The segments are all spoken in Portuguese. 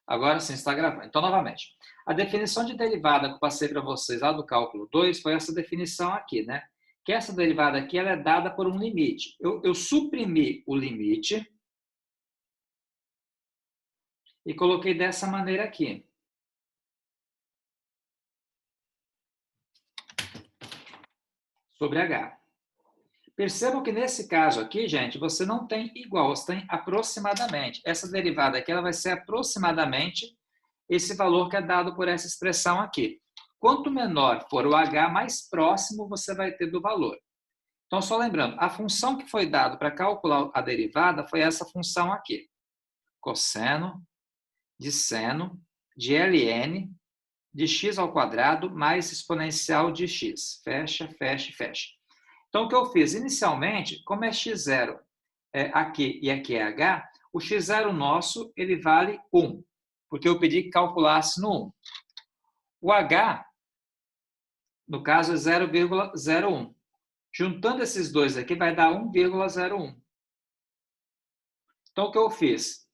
Agora sim está gravando. Então, novamente. A definição de derivada que eu passei para vocês lá do cálculo 2 foi essa definição aqui, né? Que essa derivada aqui ela é dada por um limite. Eu suprimi o limite e coloquei dessa maneira aqui. Sobre H. Percebam que nesse caso aqui, gente, você não tem igual, você tem aproximadamente. Essa derivada aqui ela vai ser aproximadamente esse valor que é dado por essa expressão aqui. Quanto menor for o H, mais próximo você vai ter do valor. Então, só lembrando, a função que foi dada para calcular a derivada foi essa função aqui. Cosseno de seno de ln de x ao quadrado mais exponencial de x. Fecha, fecha, fecha. Então, o que eu fiz? Inicialmente, como é x0 aqui e aqui é h, o x0 nosso ele vale 1, porque eu pedi que calculasse no 1. O h, no caso, é 0,01. Juntando esses dois aqui, vai dar 1,01. Então, o que eu fiz?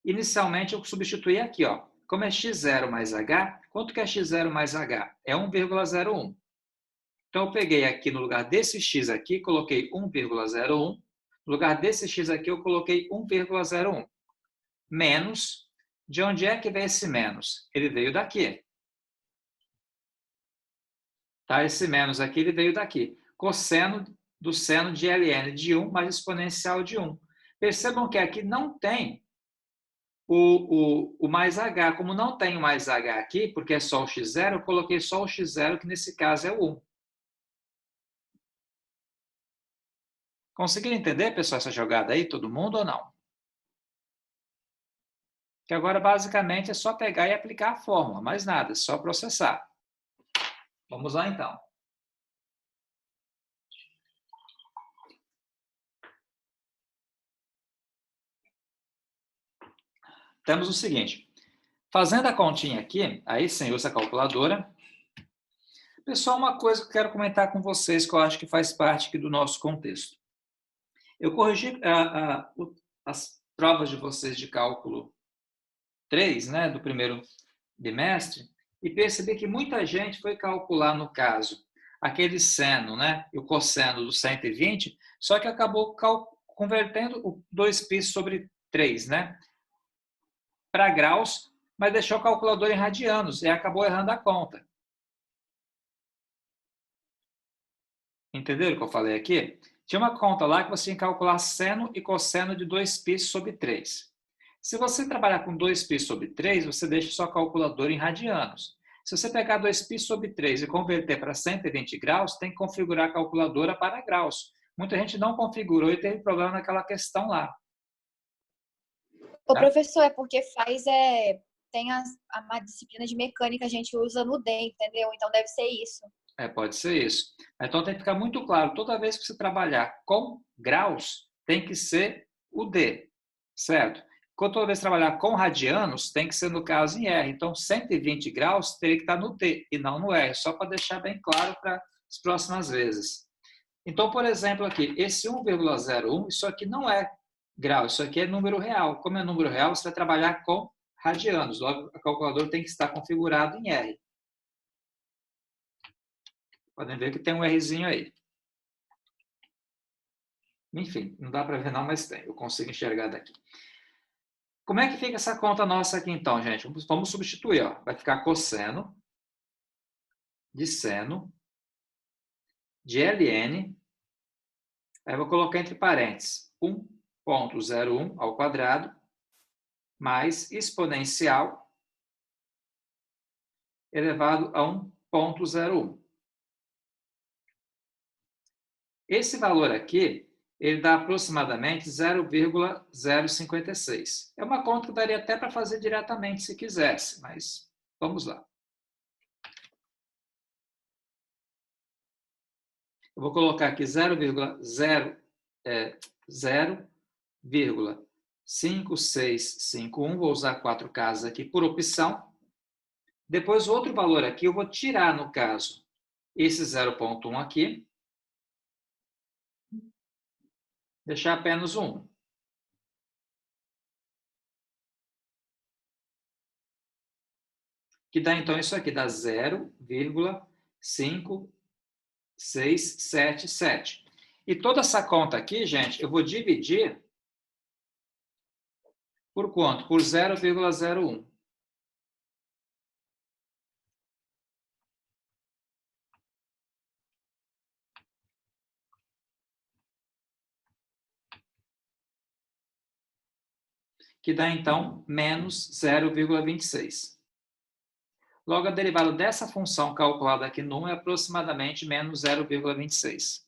Inicialmente, eu substituí aqui, ó. Como é x0 mais h, quanto que é x0 mais h? É 1,01. Então, eu peguei aqui, no lugar desse x aqui, coloquei 1,01. No lugar desse x aqui, eu coloquei 1,01. Menos, de onde é que veio esse menos? Ele veio daqui. Tá? Esse menos aqui, ele veio daqui. Cosseno do seno de ln de 1 mais exponencial de 1. Percebam que aqui não tem o mais h. Como não tem o mais h aqui, porque é só o x0, eu coloquei só o x0, que nesse caso é o 1. Conseguiram entender, pessoal, essa jogada aí, todo mundo ou não? Que agora, basicamente, é só pegar e aplicar a fórmula, mais nada, é só processar. Vamos lá, então. Temos o seguinte. Fazendo a continha aqui, aí sim, usa a calculadora. Pessoal, uma coisa que eu quero comentar com vocês, que eu acho que faz parte aqui do nosso contexto. Eu corrigi as provas de vocês de cálculo 3, né, do primeiro bimestre, e percebi que muita gente foi calcular, no caso, aquele seno, né, e o cosseno do 120, só que acabou convertendo o 2π sobre 3, né, para graus, mas deixou a calculadora em radianos e acabou errando a conta. Entenderam o que eu falei aqui? Tinha uma conta lá que você tinha que calcular seno e cosseno de 2π sobre 3. Se você trabalhar com 2π sobre 3, você deixa sua calculadora em radianos. Se você pegar 2π sobre 3 e converter para 120 graus, tem que configurar a calculadora para graus. Muita gente não configurou e teve problema naquela questão lá. O Tá? professor, é porque tem uma disciplina de mecânica que a gente usa no D, entendeu? Então deve ser isso. Pode ser isso. Então tem que ficar muito claro, toda vez que você trabalhar com graus, tem que ser o D, certo? Quando toda vez que trabalhar com radianos, tem que ser no caso em R. Então 120 graus teria que estar no D e não no R, só para deixar bem claro para as próximas vezes. Então, por exemplo, aqui, esse 1,01, isso aqui não é grau, isso aqui é número real. Como é número real, você vai trabalhar com radianos, logo a calculadora tem que estar configurada em R. Podem ver que tem um Rzinho aí. Enfim, não dá para ver não, mas tem. Eu consigo enxergar daqui. Como é que fica essa conta nossa aqui então, gente? Vamos substituir. Ó. Vai ficar cosseno de seno de ln. Aí eu vou colocar entre parênteses 1,01 ao quadrado mais exponencial elevado a 1,01. Esse valor aqui, ele dá aproximadamente 0,056. É uma conta que daria até para fazer diretamente se quisesse, mas vamos lá. Eu vou colocar aqui 0,5651, vou usar 4 casas aqui por opção. Depois, outro valor aqui, eu vou tirar, no caso, esse 0,1 aqui, deixar apenas 1. que dá então isso aqui, dá 0,5677. E toda essa conta aqui, gente, eu vou dividir por quanto? Por 0,01. Que dá, então, menos 0,26. Logo, a derivada dessa função calculada aqui no 1 é aproximadamente menos 0,26.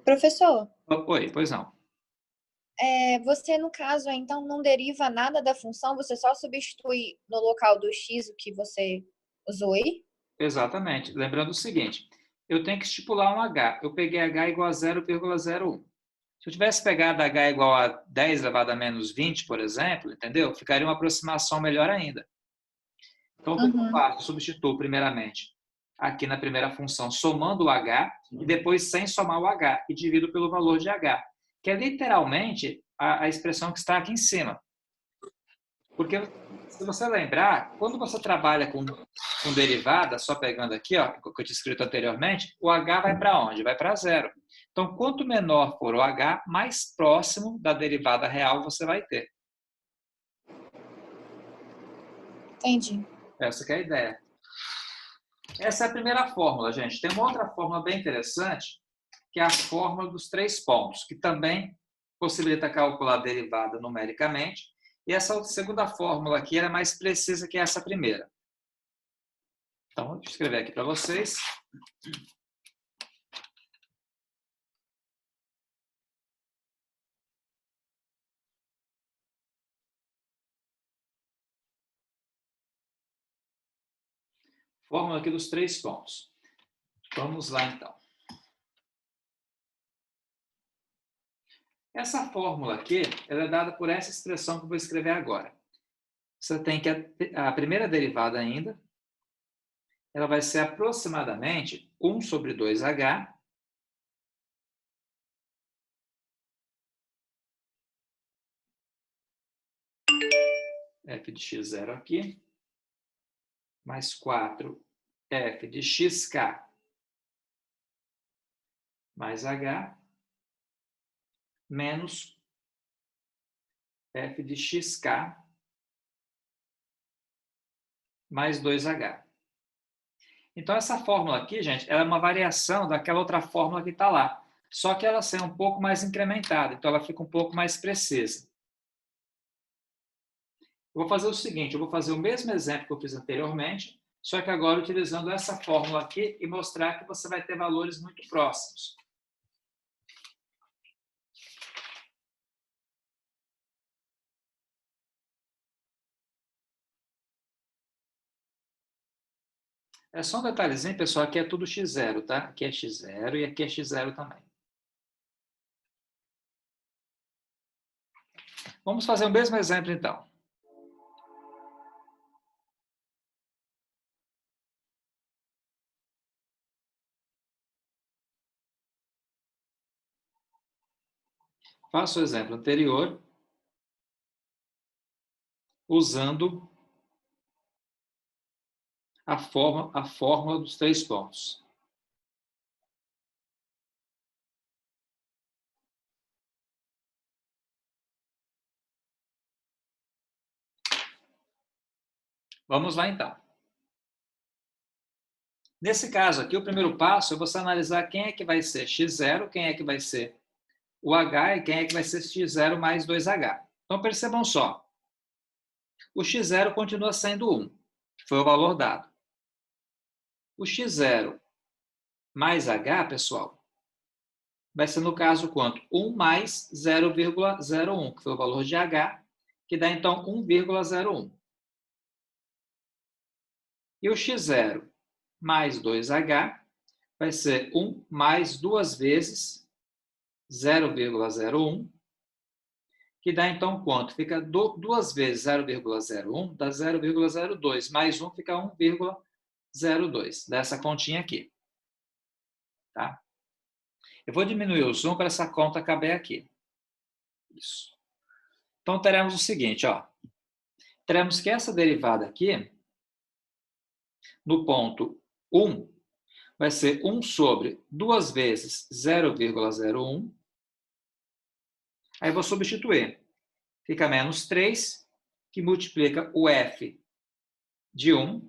Professor, Oi, pois não. você, no caso, então, não deriva nada da função, você só substitui no local do x o que você usou aí? Exatamente. Lembrando o seguinte, eu tenho que estipular um h. Eu peguei h igual a 0,01. Se eu tivesse pegado h igual a 10 elevado a menos 20, por exemplo, entendeu? Ficaria uma aproximação melhor ainda. Então, o que eu Uhum. faço? Eu substituo primeiramente aqui na primeira função somando o h e depois sem somar o h e divido pelo valor de h, que é literalmente a expressão que está aqui em cima. Porque, se você lembrar, quando você trabalha com derivada, só pegando aqui, ó, que eu tinha escrito anteriormente, o h vai para onde? Vai para zero. Então, quanto menor for o h, mais próximo da derivada real você vai ter. Entendi. Essa que é a ideia. Essa é a primeira fórmula, gente. Tem uma outra fórmula bem interessante, que é a fórmula dos 3 pontos, que também possibilita calcular a derivada numericamente. E essa segunda fórmula aqui é mais precisa que essa primeira. Então, vou escrever aqui para vocês. Fórmula aqui dos 3 pontos. Vamos lá, então. Essa fórmula aqui, ela é dada por essa expressão que eu vou escrever agora. Você tem que a primeira derivada ainda, ela vai ser aproximadamente 1 sobre 2h f de x0 aqui, mais 4f de xk mais h, menos f de xk mais 2h. Então, essa fórmula aqui, gente, ela é uma variação daquela outra fórmula que está lá. Só que ela é um pouco mais incrementada, então ela fica um pouco mais precisa. Eu vou fazer o seguinte, eu vou fazer o mesmo exemplo que eu fiz anteriormente, só que agora utilizando essa fórmula aqui e mostrar que você vai ter valores muito próximos. É só um detalhezinho, pessoal, aqui é tudo x0, tá? Aqui é x0 e aqui é x0 também. Vamos fazer o mesmo exemplo, então. Faço o exemplo anterior, usando a fórmula dos 3 pontos. Vamos lá, então. Nesse caso aqui, o primeiro passo é você analisar quem é que vai ser x0, quem é que vai ser o h e quem é que vai ser x0 mais 2h. Então, percebam só. O x0 continua sendo 1, que foi o valor dado. O x0 mais h, pessoal, vai ser, no caso, quanto? 1 mais 0,01, que foi o valor de h, que dá, então, 1,01. E o x0 mais 2h vai ser 1 mais 2 vezes 0,01, que dá, então, quanto? Fica 2 vezes 0,01, dá 0,02, mais 1 fica 1,02, dessa continha aqui. Tá? Eu vou diminuir o zoom para essa conta caber aqui. Isso. Então, teremos o seguinte, ó. teremos que essa derivada aqui, no ponto 1, vai ser 1 sobre 2 vezes 0,01. Aí vou substituir. Fica menos 3, que multiplica o f de 1,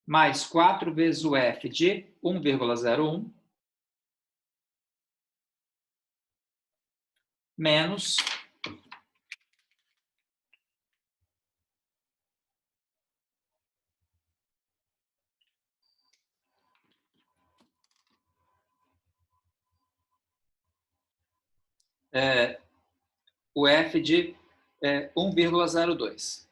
mais 4 vezes o f de 1,01, menos o f de 1,02.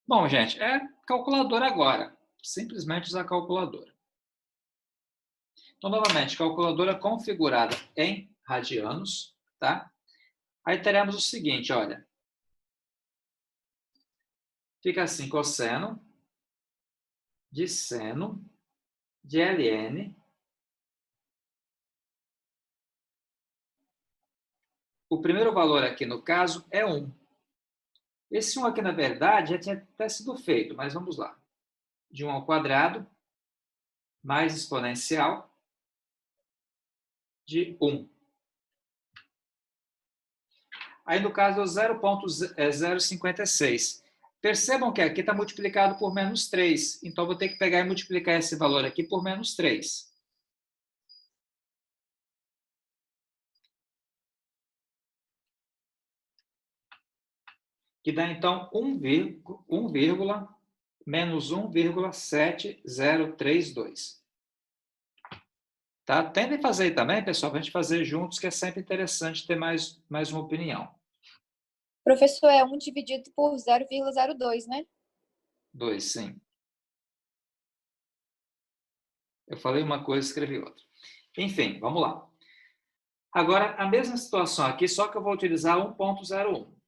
Bom, gente, é calculadora agora. Simplesmente usar a calculadora. Então, novamente, calculadora configurada em radianos, tá? Aí teremos o seguinte, olha. Fica assim, cosseno de seno de ln. O primeiro valor aqui, no caso, é 1. Esse 1 aqui, na verdade, já tinha até sido feito, mas vamos lá. De 1 ao quadrado, mais exponencial de 1. Aí, no caso, é o 0,056. Percebam que aqui está multiplicado por menos 3. Então, vou ter que pegar e multiplicar esse valor aqui por menos 3. Que dá, então, 1, menos 1,7032. Tá? Tentem fazer aí também, pessoal, para a gente fazer juntos, que é sempre interessante ter mais uma opinião. Professor, é 1 dividido por 0,02, né? 2, sim. Eu falei uma coisa e escrevi outra. Enfim, vamos lá. Agora, a mesma situação aqui, só que eu vou utilizar 1,01.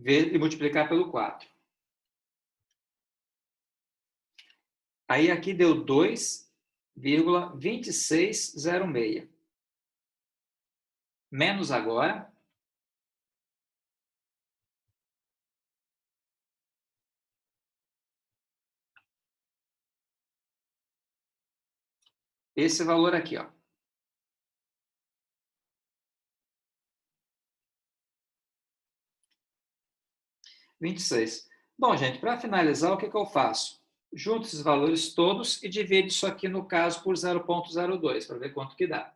E multiplicar pelo 4. Aí aqui deu 2,2606. Menos agora. Esse valor aqui, ó. Bom, gente, para finalizar, o que eu faço? Junto esses valores todos e divido isso aqui, no caso, por 0,02, para ver quanto que dá.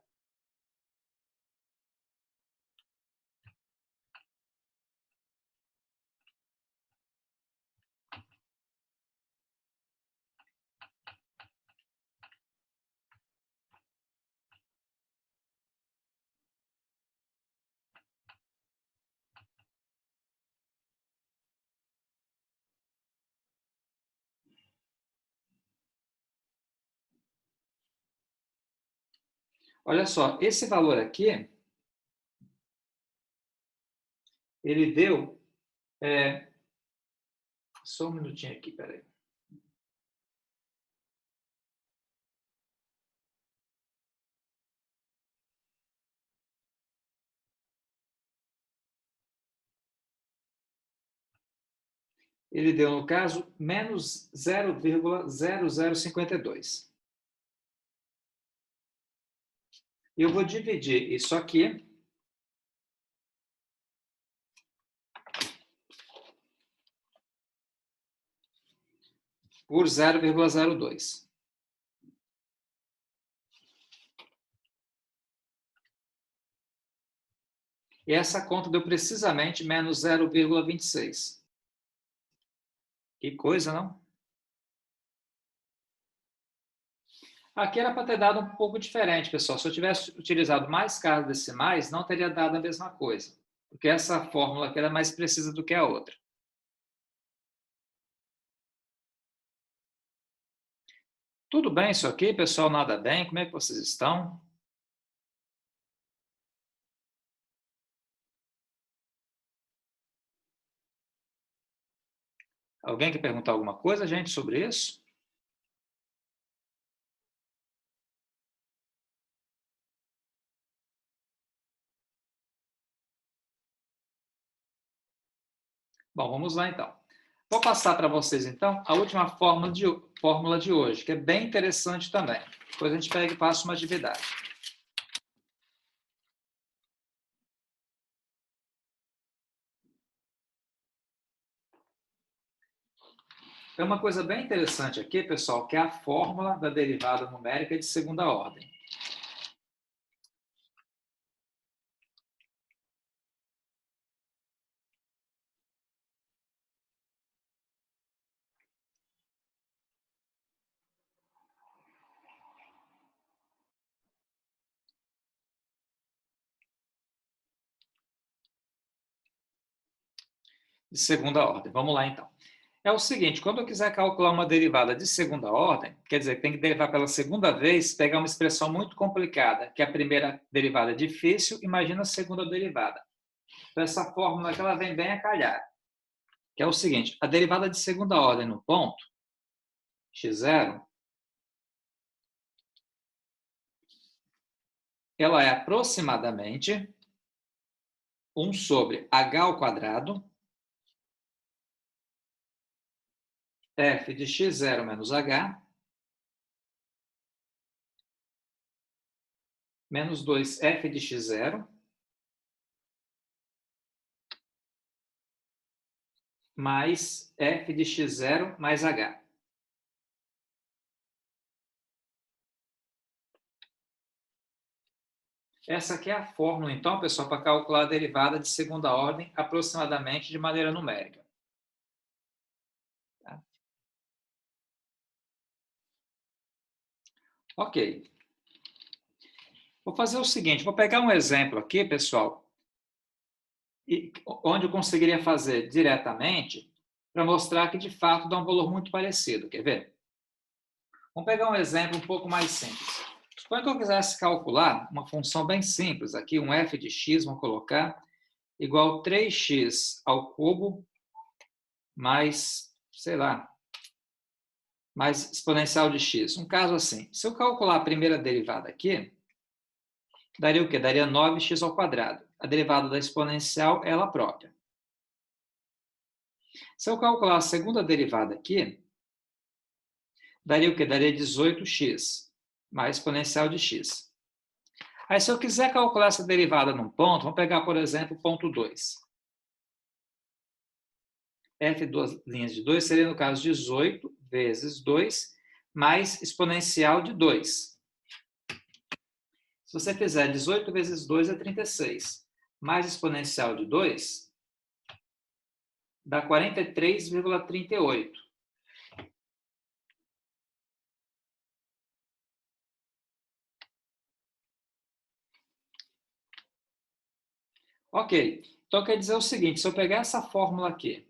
Olha só, esse valor aqui, ele deu... só um minutinho aqui, peraí. Ele deu, no caso, menos 0,0052. Eu vou dividir isso aqui por 0,02. E essa conta deu precisamente menos 0,26. Que coisa, não? Aqui era para ter dado um pouco diferente, pessoal. Se eu tivesse utilizado mais casas decimais, não teria dado a mesma coisa. Porque essa fórmula aqui era mais precisa do que a outra. Tudo bem isso aqui, pessoal? Nada bem? Como é que vocês estão? Alguém quer perguntar alguma coisa, gente, sobre isso? Bom, vamos lá então. Vou passar para vocês, então, a última fórmula de hoje, que é bem interessante também. Depois a gente pega e passa uma atividade. Tem uma coisa bem interessante aqui, pessoal, que é a fórmula da derivada numérica de segunda ordem. De segunda ordem. Vamos lá, então. É o seguinte, quando eu quiser calcular uma derivada de segunda ordem, quer dizer, tem que derivar pela segunda vez, pegar uma expressão muito complicada, que a primeira derivada é difícil, imagina a segunda derivada. Então, essa fórmula aqui, ela vem bem a calhar, que é o seguinte, a derivada de segunda ordem no ponto, x0, ela é aproximadamente 1 sobre h ao quadrado, f de x0 menos h, menos 2f de x0, mais f de x0 mais h. Essa aqui é a fórmula, então, pessoal, para calcular a derivada de segunda ordem aproximadamente de maneira numérica. Tá? Ok. Vou fazer o seguinte, vou pegar um exemplo aqui, pessoal, onde eu conseguiria fazer diretamente para mostrar que, de fato, dá um valor muito parecido. Quer ver? Vamos pegar um exemplo um pouco mais simples. Suponha que eu quisesse calcular uma função bem simples aqui, um f de x, vamos colocar, igual a 3x ao cubo mais, sei lá, mais exponencial de x. Um caso assim, se eu calcular a primeira derivada aqui, daria o quê? Daria 9x ao quadrado. A derivada da exponencial é ela própria. Se eu calcular a segunda derivada aqui, daria o quê? Daria 18x, mais exponencial de x. Aí, se eu quiser calcular essa derivada num ponto, vamos pegar, por exemplo, o ponto 2. F duas linhas de 2 seria, no caso, 18 vezes 2, mais exponencial de 2. Se você fizer 18 vezes 2 é 36, mais exponencial de 2, dá 43,38. Ok, então quer dizer o seguinte, se eu pegar essa fórmula aqui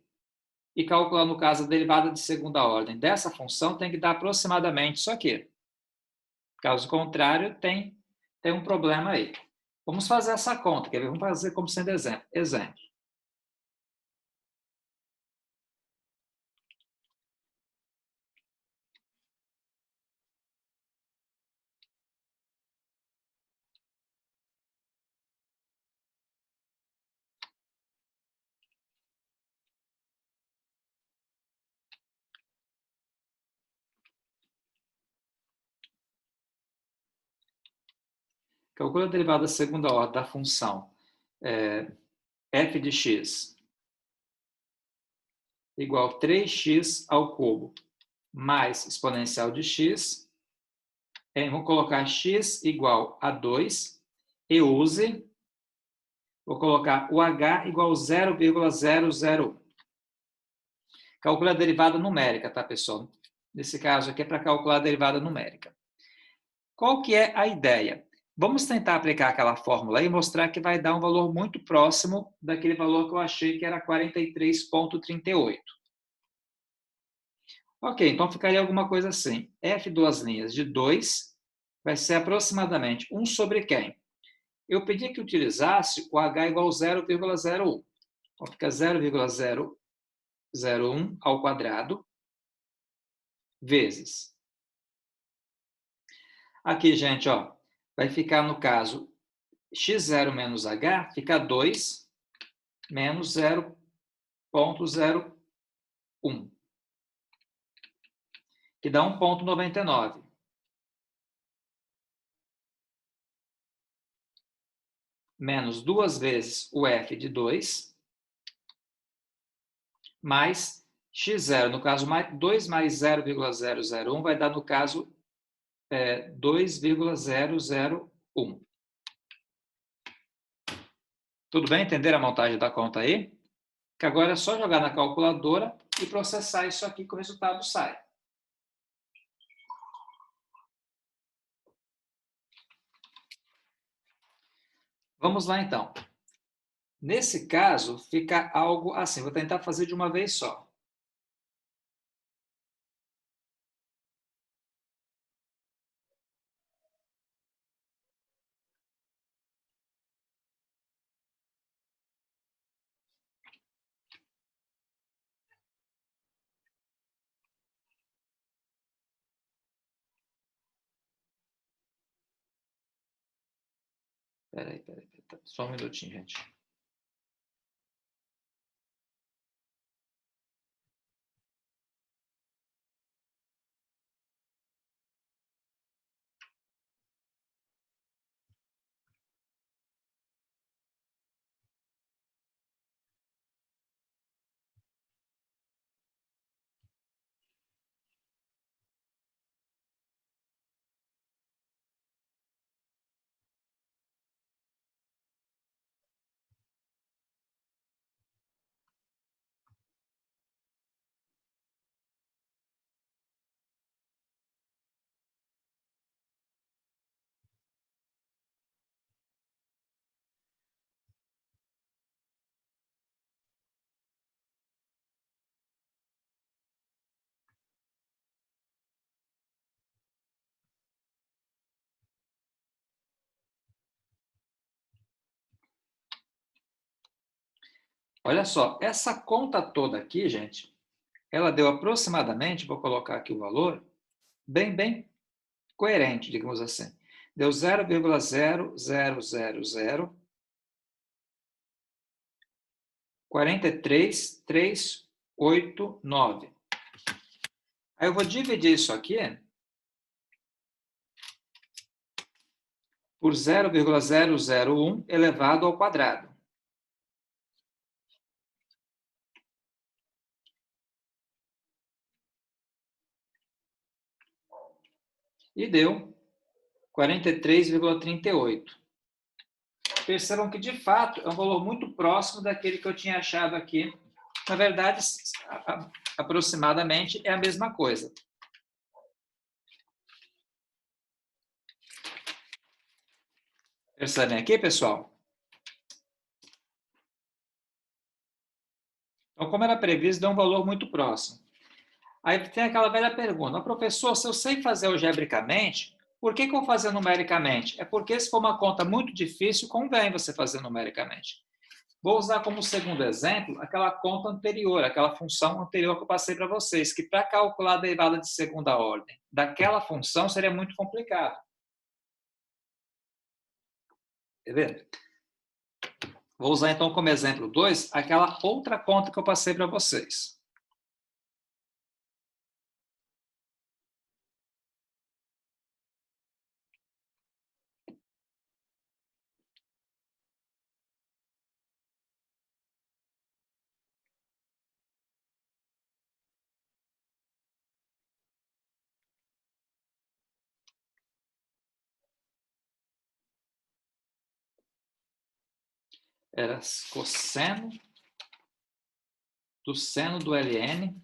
e calcular, no caso, a derivada de segunda ordem dessa função, tem que dar aproximadamente isso aqui. Caso contrário, tem um problema aí. Vamos fazer essa conta, quer ver? Vamos fazer como sendo exemplo. Exemplo. Calcula a derivada da segunda ordem da função f de x igual a 3x ao cubo mais exponencial de x. Vou colocar x igual a 2 e use. Vou colocar o h igual a 0,001. Calcula a derivada numérica, tá, pessoal? Nesse caso aqui é para calcular a derivada numérica. Qual que é a ideia? Vamos tentar aplicar aquela fórmula aí e mostrar que vai dar um valor muito próximo daquele valor que eu achei que era 43,38. Ok, então ficaria alguma coisa assim. F duas linhas de 2 vai ser aproximadamente 1 sobre quem? Eu pedi que utilizasse o h igual a 0,01. Então fica 0,01 0,1 ao quadrado, vezes. Aqui, gente, ó, vai ficar, no caso, x0 menos h, fica 2 menos 0,01, que dá 1,99. Menos 2 vezes o f de 2, mais x0, no caso, 2 mais 0,001 vai dar, no caso, 2,001. Tudo bem? Entenderam a montagem da conta aí? Que agora é só jogar na calculadora e processar isso aqui que o resultado sai. Vamos lá, então. Nesse caso, fica algo assim. Vou tentar fazer de uma vez só. Peraí. Só um minutinho, gente. Olha só, essa conta toda aqui, gente, ela deu aproximadamente, vou colocar aqui o valor, bem coerente, digamos assim. Deu 0,00043,389. Aí eu vou dividir isso aqui por 0,001 elevado ao quadrado. E deu 43,38. Percebam que, de fato, é um valor muito próximo daquele que eu tinha achado aqui. Na verdade, aproximadamente é a mesma coisa. Percebem aqui, pessoal? Então, como era previsto, deu um valor muito próximo. Aí tem aquela velha pergunta: professor, se eu sei fazer algebricamente, por que eu vou fazer numericamente? É porque, se for uma conta muito difícil, convém você fazer numericamente. Vou usar como segundo exemplo aquela conta anterior, aquela função anterior que eu passei para vocês, que para calcular a derivada de segunda ordem daquela função seria muito complicado. Quer ver? Vou usar então como exemplo 2 aquela outra conta que eu passei para vocês. Era cosseno do seno do ln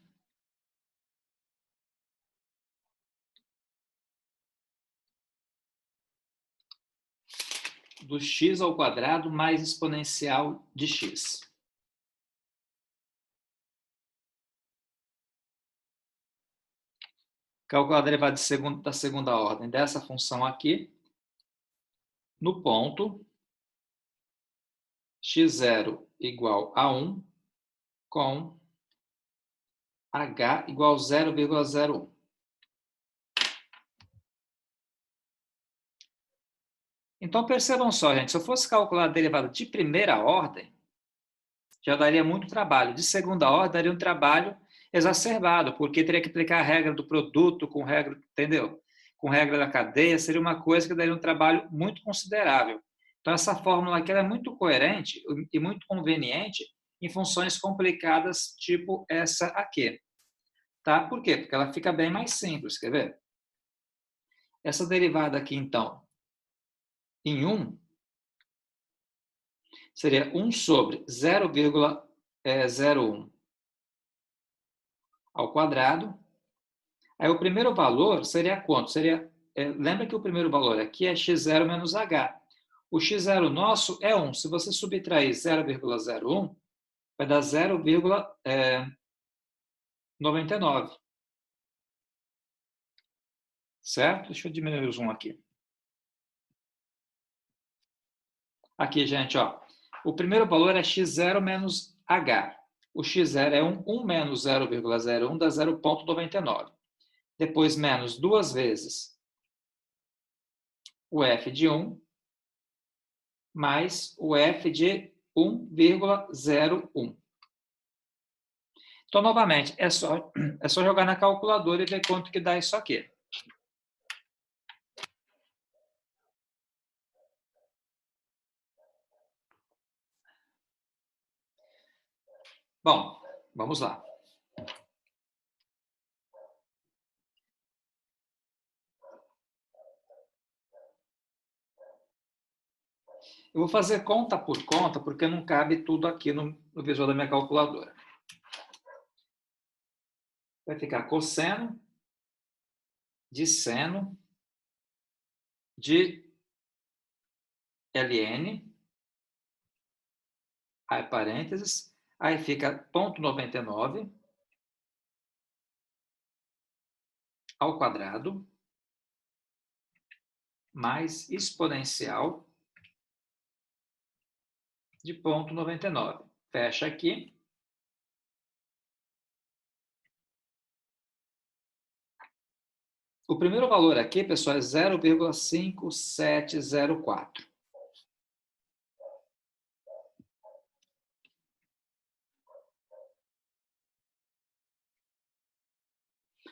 do x ao quadrado mais exponencial de x. Calcular a derivada da segunda ordem dessa função aqui, no ponto x0 igual a 1, com H igual a 0,01. Então, percebam só, gente, se eu fosse calcular a derivada de primeira ordem, já daria muito trabalho. De segunda ordem, daria um trabalho exacerbado, porque teria que aplicar a regra do produto com regra, entendeu? Com regra da cadeia, seria uma coisa que daria um trabalho muito considerável. Então, essa fórmula aqui é muito coerente e muito conveniente em funções complicadas, tipo essa aqui. Tá? Por quê? Porque ela fica bem mais simples, quer ver? Essa derivada aqui, então, em 1, seria 1 sobre 0,01 ao quadrado. Aí o primeiro valor seria quanto? Lembra que o primeiro valor aqui é x0 menos h. O x0 nosso é 1. Se você subtrair 0,01, vai dar 0,99. Certo? Deixa eu diminuir o zoom aqui. Aqui, gente, ó. O primeiro valor é x0 menos h. O x0 é 1, 1 menos 0,01 dá 0,99. Depois, menos 2 vezes o f de 1, mais o f de 1,01. Então, novamente, é só jogar na calculadora e ver quanto que dá isso aqui. Bom, vamos lá. Eu vou fazer conta por conta, porque não cabe tudo aqui no visual da minha calculadora. Vai ficar cosseno de seno de ln, aí parênteses, aí fica 0,99 ao quadrado, mais exponencial de 0,99. Fecha aqui. O primeiro valor aqui, pessoal, é 0,5704.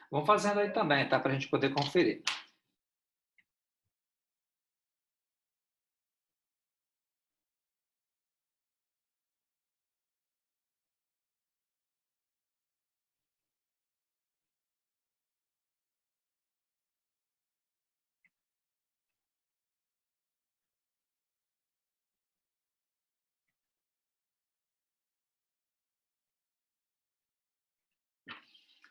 Vamos fazendo aí também, tá? Para a gente poder conferir.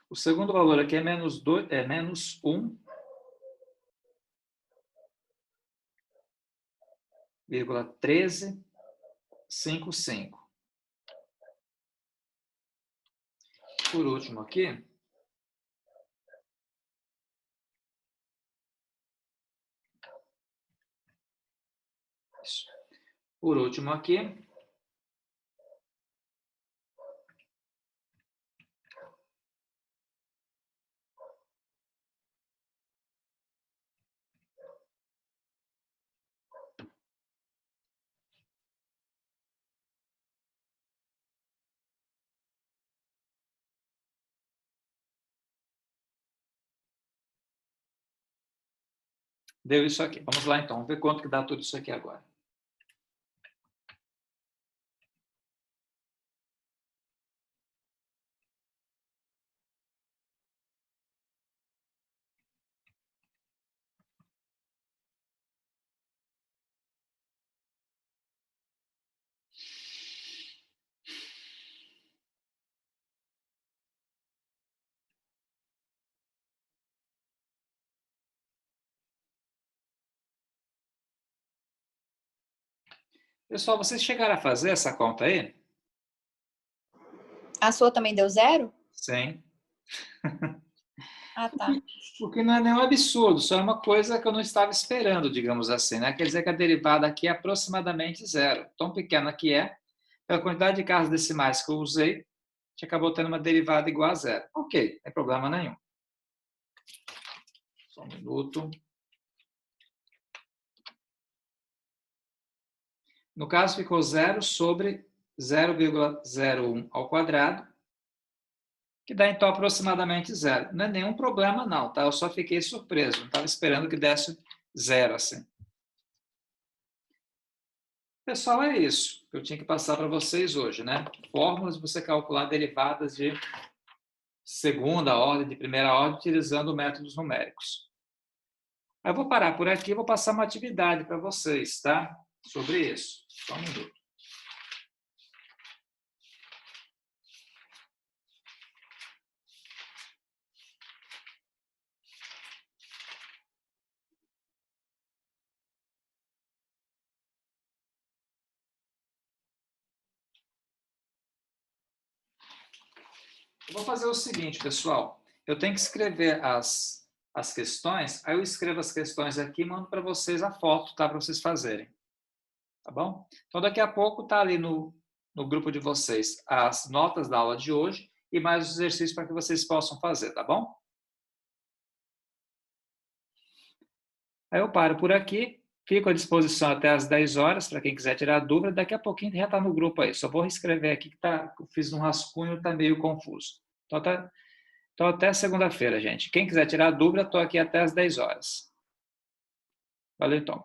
O segundo valor aqui é menos 1,1355. Por último aqui, deu isso aqui. Vamos lá, então. Vamos ver quanto que dá tudo isso aqui agora. Pessoal, vocês chegaram a fazer essa conta aí? A sua também deu 0? Sim. Ah, tá. O que não é nenhum absurdo, só é uma coisa que eu não estava esperando, digamos assim, né? Quer dizer que a derivada aqui é aproximadamente 0. Tão pequena que é, pela quantidade de casas decimais que eu usei, gente acabou tendo uma derivada igual a zero. Ok, não tem problema nenhum. Só um minuto. No caso, ficou 0 sobre 0,01 ao quadrado, que dá, então, aproximadamente zero. Não é nenhum problema, não, tá? Eu só fiquei surpreso, não estava esperando que desse zero assim. Pessoal, é isso que eu tinha que passar para vocês hoje, né? Fórmulas de você calcular derivadas de segunda ordem, de primeira ordem, utilizando métodos numéricos. Eu vou parar por aqui e vou passar uma atividade para vocês, tá? Sobre isso. Só um minuto. Eu vou fazer o seguinte, pessoal. Eu tenho que escrever as questões, aí eu escrevo as questões aqui e mando para vocês a foto, tá? Para vocês fazerem. Tá bom? Então, daqui a pouco tá ali no grupo de vocês as notas da aula de hoje e mais os exercícios para que vocês possam fazer, tá bom? Aí eu paro por aqui, fico à disposição até às 10 horas para quem quiser tirar dúvida. Daqui a pouquinho já está no grupo aí. Só vou reescrever aqui que eu fiz um rascunho, está meio confuso. Então até segunda-feira, gente. Quem quiser tirar dúvida, estou aqui até às 10 horas. Valeu, então.